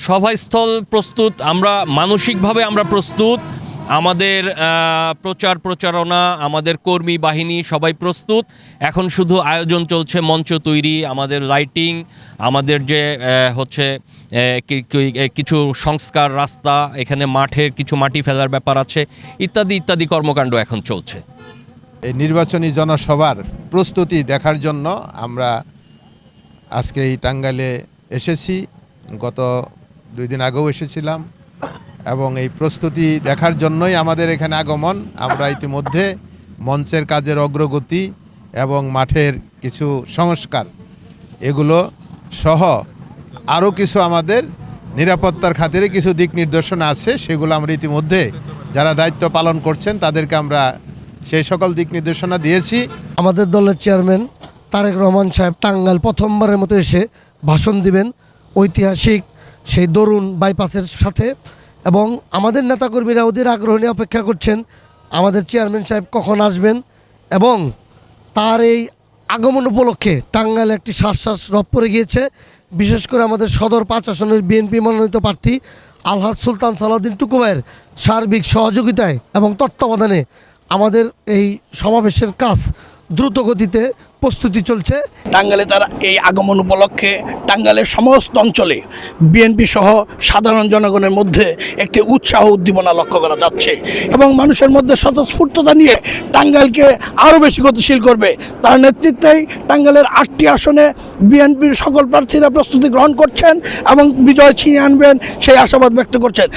সভাস্থল প্রস্তুত, আমরা মানসিকভাবে আমরা প্রস্তুত, আমাদের প্রচারণা, আমাদের কর্মী বাহিনী সবাই প্রস্তুত। এখন শুধু আয়োজন চলছে, মঞ্চ তৈরি, আমাদের লাইটিং, আমাদের যে কিছু সংস্কার, রাস্তা, এখানে মাঠের কিছু মাটি ফেলার ব্যাপার আছে, ইত্যাদি ইত্যাদি কর্মকাণ্ড এখন চলছে। এই নির্বাচনী জনসভার প্রস্তুতি দেখার জন্য আমরা আজকে এই টাঙ্গাইলে এসেছি। গত 2 দিন আগেও এসেছিলাম এবং এই প্রস্তুতি দেখার জন্যই আমাদের এখানে আগমন। আমরা ইতিমধ্যে মঞ্চের কাজের অগ্রগতি এবং মাঠের কিছু সংস্কার এগুলো সহ আরও কিছু আমাদের নিরাপত্তার খাতিরে কিছু দিক নির্দেশনা আছে, সেগুলো আমরা ইতিমধ্যে যারা দায়িত্ব পালন করছেন তাদেরকে আমরা সেই সকল দিক নির্দেশনা দিয়েছি। আমাদের দলের চেয়ারম্যান তারেক রহমান সাহেব টাঙ্গাইল প্রথমবারের মতো এসে ভাষণ দিবেন ঐতিহাসিক সেই দরুন বাইপাসের সাথে, এবং আমাদের নেতাকর্মীরা ওদের আগ্রহ নিয়ে অপেক্ষা করছেন আমাদের চেয়ারম্যান সাহেব কখন আসবেন। এবং তার এই আগমন উপলক্ষে টাঙ্গাইলে একটি শ্বাস রব পড়ে গিয়েছে। বিশেষ করে আমাদের সদর 5 আসনের বিএনপি মনোনীত প্রার্থী আলহাজ সুলতান সালাউদ্দিন টুকু ভাইয়ের সার্বিক সহযোগিতায় এবং তত্ত্বাবধানে আমাদের এই সমাবেশের কাজ দ্রুত গতিতে প্রস্তুতি চলছে। টাঙ্গাইলে তারা এই আগমন উপলক্ষে টাঙ্গাইলের সমস্ত অঞ্চলে বিএনপি সহ সাধারণ জনগণের মধ্যে একটি উৎসাহ উদ্দীপনা লক্ষ্য করা যাচ্ছে এবং মানুষের মধ্যে স্বতঃস্ফূর্ততা নিয়ে টাঙ্গাইলকে আরও বেশি গতিশীল করবে। তার নেতৃত্বেই টাঙ্গাইলের 8টি আসনে বিএনপির সকল প্রার্থীরা প্রস্তুতি গ্রহণ করছেন এবং বিজয় ছিনিয়ে আনবেন সেই আশাবাদ ব্যক্ত করছেন।